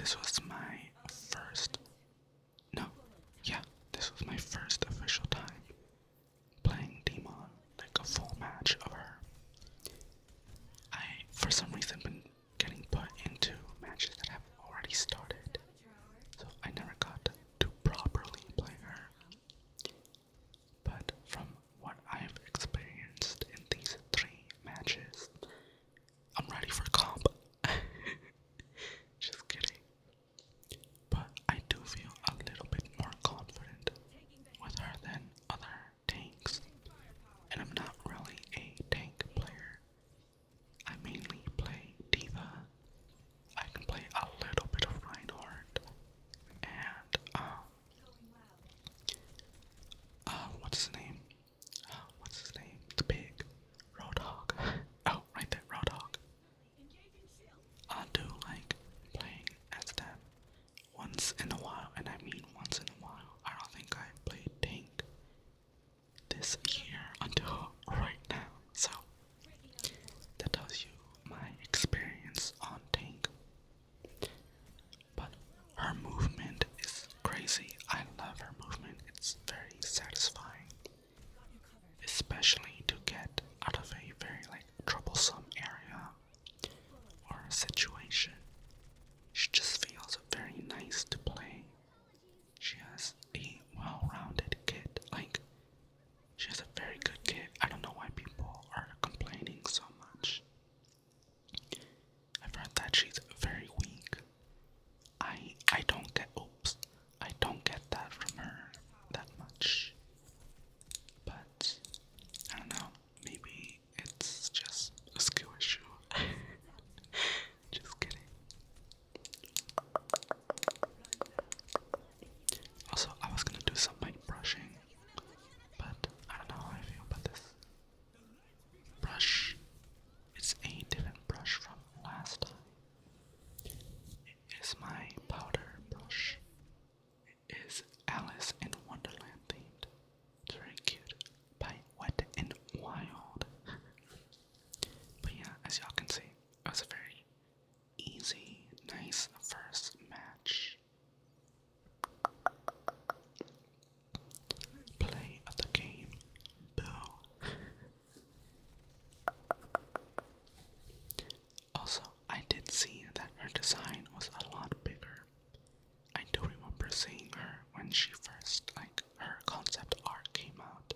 this was my first, no, yeah, this was my first official time playing Dmon, like a full match of her. I, for some reason, been getting put into matches that have already started, so I never got to properly play her. But from what I've experienced in these 3 matches, I'm ready for comp. Just kidding. But I do feel a little bit more confident with her than other tanks. And I'm not really a tank player. I mainly play Diva. I can play a little bit of Reinhardt. And, what's his name? What's his name? The big Roadhog. Oh, right there, Roadhog. I do like playing as them once in a while, and I mean once in a while. I don't think I played tank this year until right now, so that tells you my experience on tank. But her movement is crazy. I love her movement. It's very satisfying, especially to get out of a very troublesome area or situation. She just feels very nice to play. She has a well-rounded kit. She has a very good kit. I don't know why people are complaining so much. I've heard that she's very weak. I don't get, oops, I don't get that from her that much. But, I don't know, maybe it's just a skill issue. Just kidding. Also, I was gonna do some mic brushing, but I don't know how I feel about this brush. It's a different brush from last time. It is my powder brush. It is Alice in Wonderland themed. It's very cute. By Wet and Wild. But yeah, as y'all can see, it was a very easy, nice first match. Play of the game. Boo. Also, I did see that her design was a lot bigger. I do remember seeing her when she first, her concept art came out.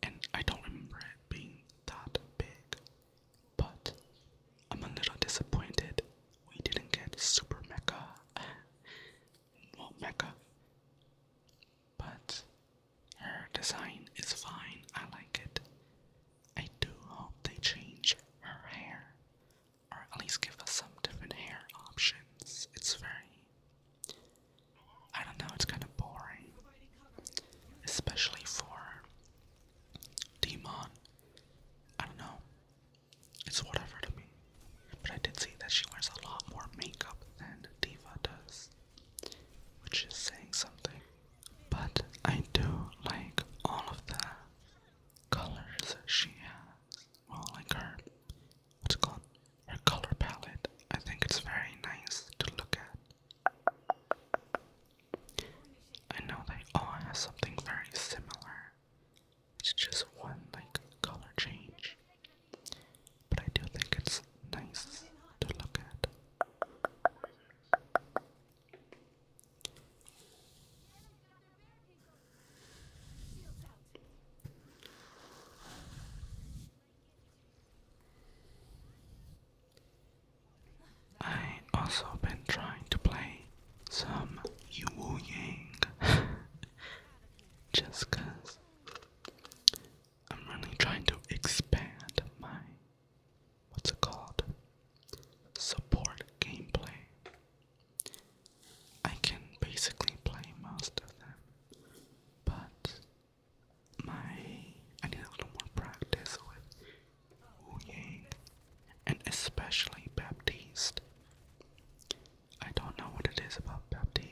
And I don't remember it being that big. But I'm a little disappointed we didn't get super mecha. Well, mecha. But her design is fine. I like it. I do hope they change her hair, or at least give us some different hair options. It's very, I don't know, it's kind of boring, especially for Dmon. I don't know, it's whatever to me. But I did see that she wears a lot more makeup than Diva does, which is saying something. But I do like all of the colors she has. Well, her, what's it called? Her color palette. I think it's very nice to look at. I know they all have something very similar. It's just one color change. But I do think it's nice to look at. I also been trying to play some Yang. Just cause I'm really trying to expand my, what's it called? Support gameplay. I can basically play most of them, but I need a little more practice with Yang, and especially Baptiste. I don't know what it is about Baptiste.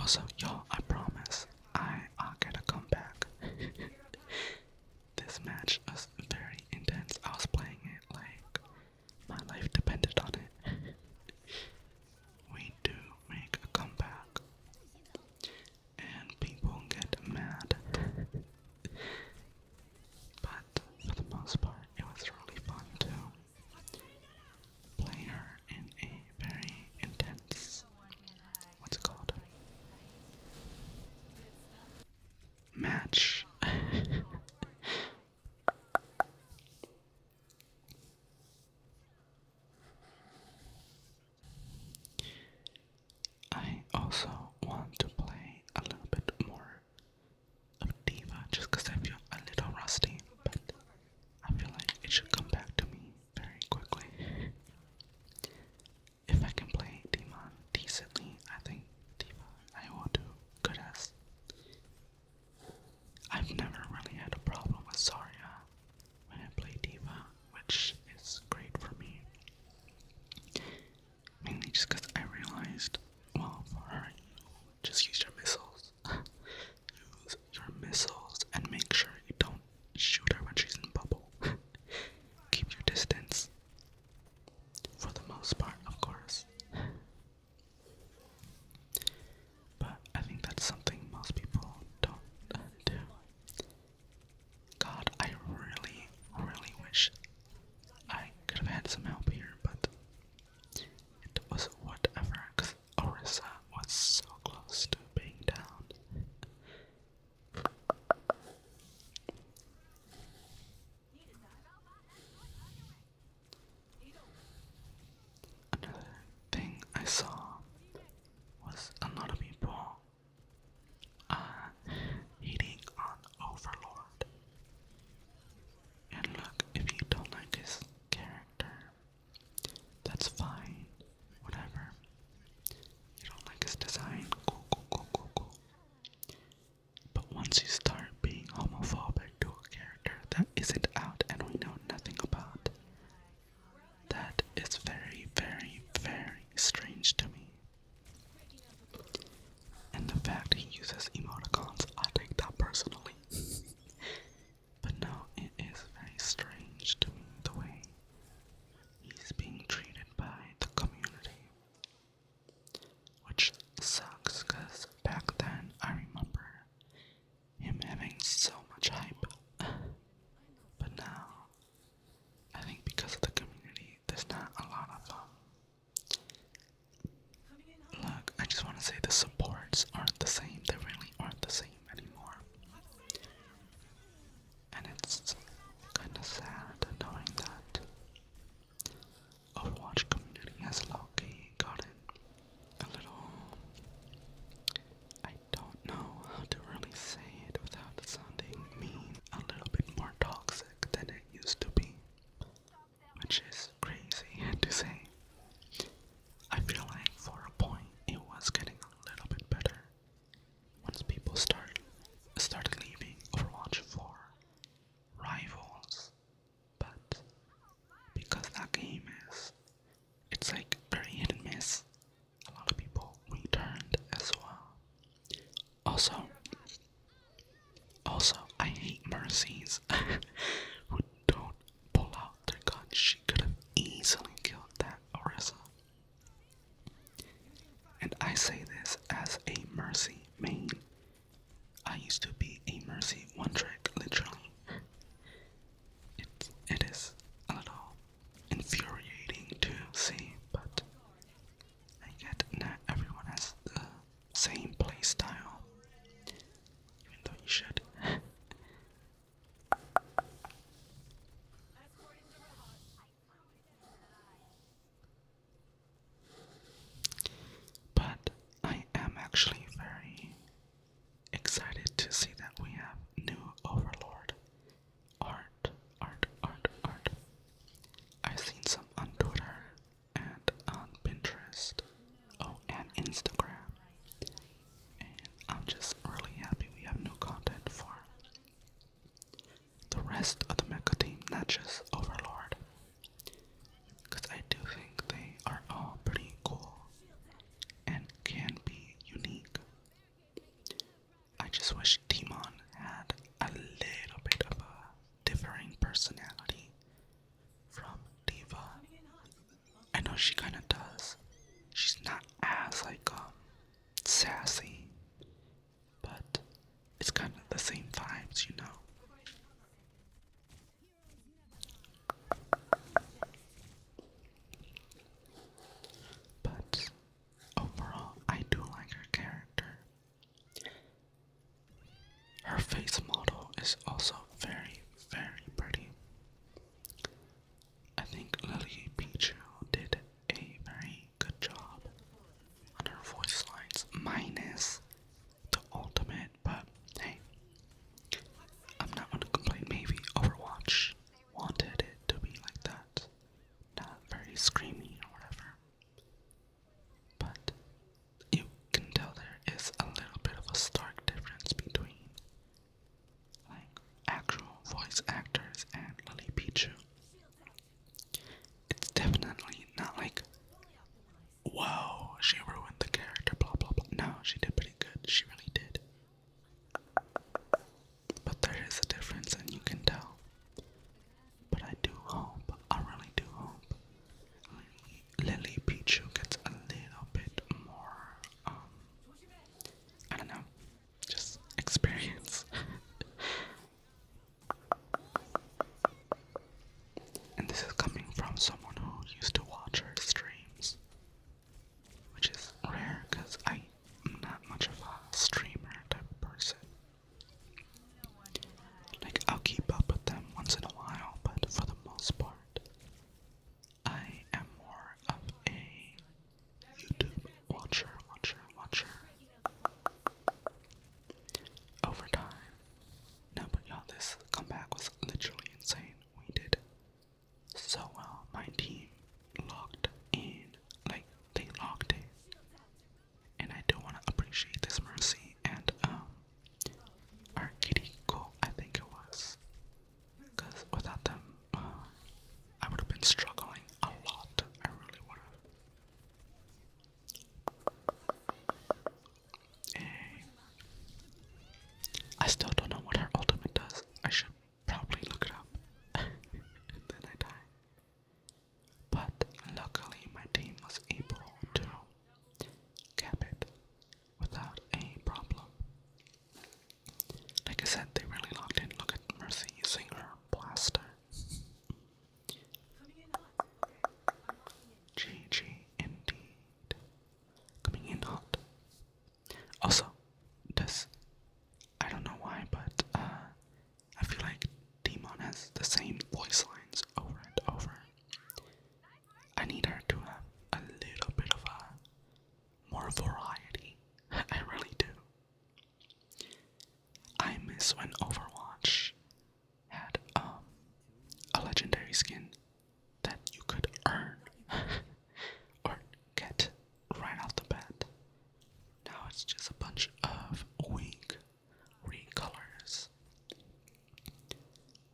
Also, y'all, I promise I'll get a comeback. This match was very intense. I was playing it like my life depended on it. We do make a comeback, and people get mad. But for the most part, it was really fun to play her in a very intense, what's it called? Match. I also want to play a little bit more of Diva just because I feel a little rusty, but I feel like it should come back to me very quickly. If I can play Dmon decently, I think Diva I will do good as. I've never really had a problem with Zarya when I play Diva, which is great for me. Mainly just because I realized, well, for her, just use your missiles. Use your missiles and make sure you don't shoot her when she's in bubble. Keep your distance. For the most part, of course. But I think that's something most people don't do. God, I really, really wish I could have had some help here, but it was whatever, because Orisa was so close to being down. Another thing I saw was a lot of people hating on Overlord. And look, if you don't like his character, that's fine. Whatever. You don't like his design, cool. But once you start being homophobic to a character that isn't out and we know nothing about, that is very, very, very strange to me. And the fact he uses emoticons, I take that personally. But no, it is very strange to me the way he's being treated by the community. Which sucks, because back then I remember him having so much hype. But now, I think because of the community, there's not a lot of Look, I just want to say the supports aren't the same. They really aren't the same anymore. And it's kind of sad knowing that Overwatch community has low-key gotten a little, I don't know how to really say it without sounding mean, a little bit more toxic than it used to be, which is crazy to say. I feel like for a point it was getting a little bit better once people started leaving Overwatch for rivals, but because that game it's like very hit and miss, a lot of people returned as well. Also, I hate Mercies who don't pull out their gun. She could have easily killed that Orisa. And I say this as a Mercy main. I used to be a Mercy one trick, literally. It is a little infuriating to see, but I get not everyone has the same play style, even though you should. But I am actually very does. She's not as like sassy, but it's kind of the same vibes, you know. But overall, I do like her character. Her face model is also very, very pretty. I think Lily Pichu did a very good job on her voice lines, minus the ultimate, but hey, I'm not gonna complain. Maybe Overwatch wanted it to be like that, not very screamy or whatever. But you can tell there is a little bit of a stark difference between like actual voice actors and Lily Pichu. It's definitely not like, whoa, she ruined the character, blah blah blah. No, she did pretty good. She really did. But there is a difference, and you can tell. But I do hope, I really do hope, Lily Pichu gets a little bit more, I don't know, just experience. And this is coming from someone who used to watch her streams, which is rare because I'm not much of a streamer type of person. Like, I'll keep up with them once in a while, but for the most part, I am more of a YouTube watcher. Over time. No, but y'all, this comeback was literally insane. We did so well. My team locked in, like, they locked in. And I do want to appreciate this Mercy and, our Kiriko, I think it was. Because without them, I would have been struggling a lot. I really would have. I still don't know what her ultimate does. I should probably look it up. Then I die. But luckily my team was able to cap it without a problem. Like I said, they really locked in. Look at Mercy using her blaster. GG indeed. Coming in hot. Also, I don't know why, but I feel like Dmon has the same voice lines over and over. I need her to have a little bit of a more variety. I really do. I miss when Overwatch had a legendary skin that you could earn or get right off the bat. Now it's just a bunch of weak recolors.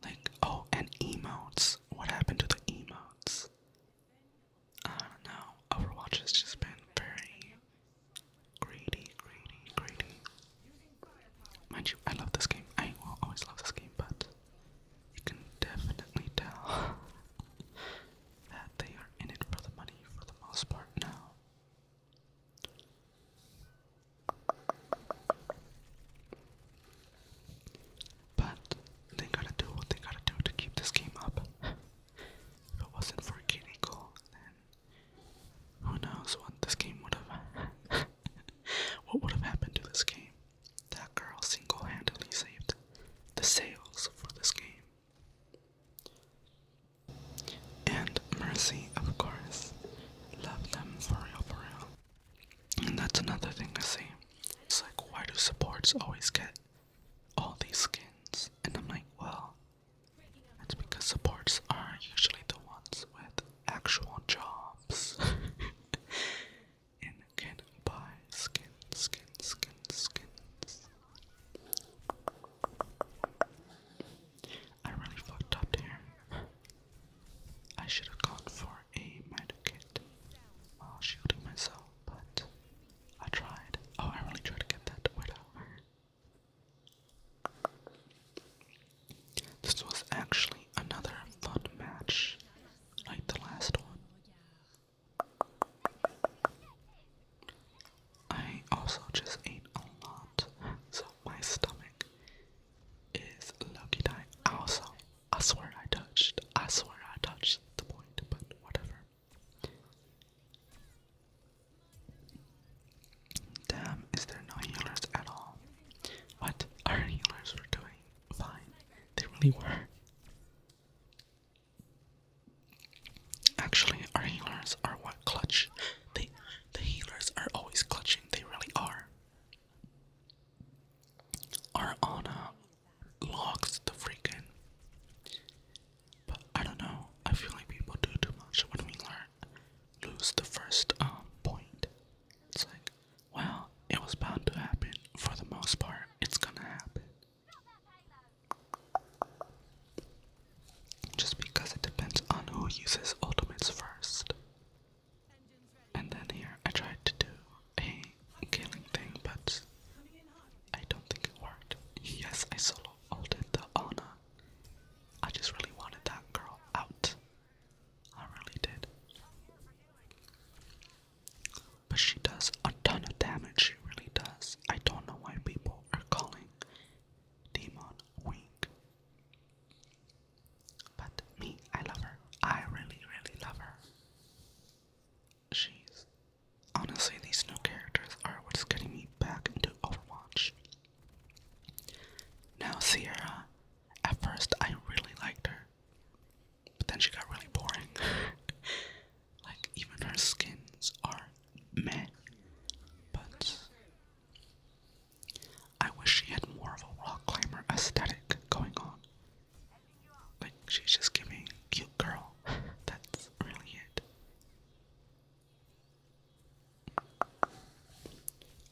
Like, oh, and emotes. What happened to the emotes? I don't know. Overwatch has just been very greedy. Mind you, I love this game. I will always love this game, but you can definitely tell that they are in it for the money for the most part now. But they gotta do what they gotta do to keep this game up. If it wasn't for Kiriko, then who knows what really were. Actually, our healers are what clutch. The healers are always clutching. They really are. Our Ana logs the freaking. But I don't know. I feel like people do too much when we lose the first point. It's like, well, it was bound to happen. For the most part, it's gonna happen. Just because it depends on who uses ultimates first. And then here, I tried to do a killing thing, but I don't think it worked. Yes, I solo ulted the Ana. I just really wanted that girl out. I really did. But she does a ton of damage, she really does. I don't know why people are calling Dmon weak. But me, I love her. I really, really love her. She's... Honestly, these new characters are what's getting me back into Overwatch. Now, Sierra, at first I really liked her. But then she got really boring. Like, even her skins are meh. But I wish she had more of a rock climber aesthetic going on. Like, she's just giving cute girl. That's really it.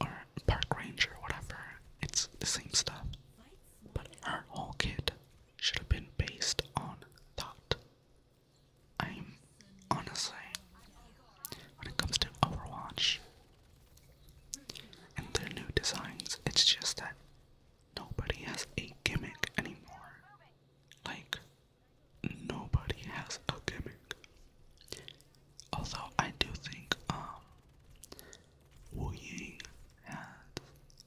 Or park ranger, whatever. It's the same stuff. But her whole kit should have been based on thought. I'm honestly, when it comes to Overwatch and their new designs, it's just that nobody has a gimmick anymore. Like, nobody has a gimmick. Although I do think Wu Ying has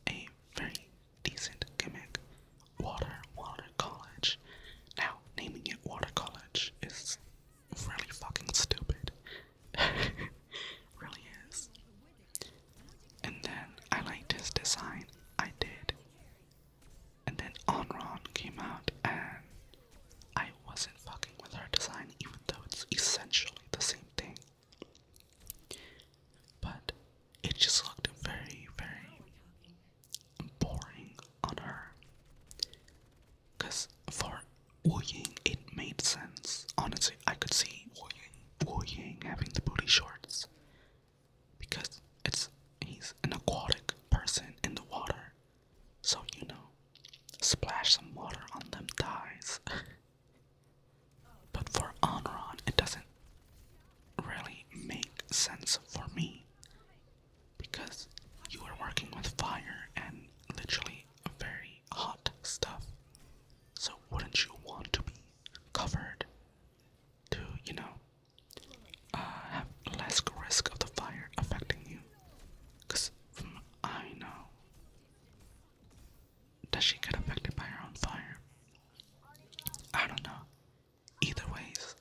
a very decent gimmick. Water College. Now, naming it Water College is really fucking stupid. Really is. And then I liked his design. I did. And then Onron came out and I wasn't fucking with her design, even though it's essentially the same thing. But it just looked very, very boring on her. Because for Wu Ying, it made sense. Honestly, I could see Wu Ying having the booty shorts. Because he's an aquatic person in the water. So, you know, splash some water on them thighs. But for Onron, it doesn't really make sense for me. Because you are working with fire and literally very hot stuff. So wouldn't you want to be covered to, you know, have less risk of the fire affecting you? Because I know, does she get affected by her own fire? I don't know. Either ways,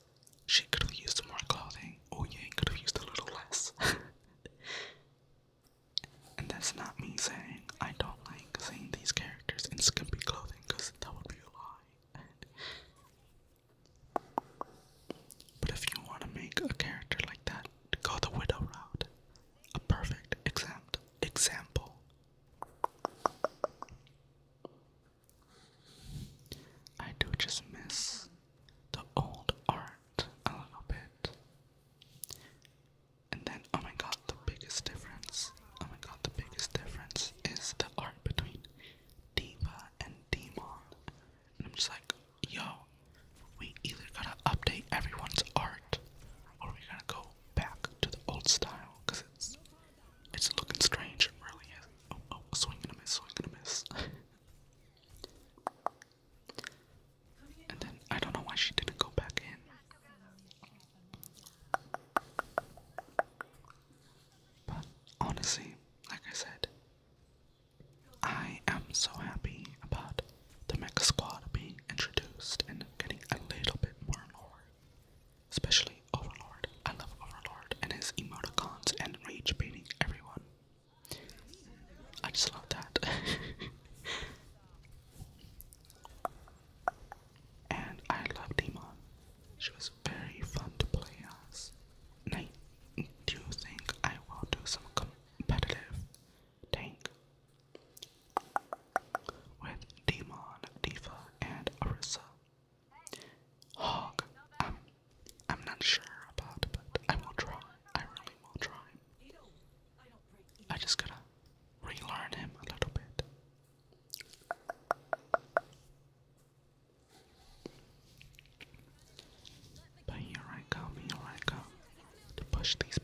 she could have used more clothing. Oh yeah, could have used a little less. And that's not me saying I don't like seeing these characters in skimpy clothing, because that would be a lie. But if you want to make a character like that, go the Widow route. A perfect example. I do just miss the old art a little bit. And then, oh my god, the biggest difference I just gotta relearn him a little bit. But here I come to push these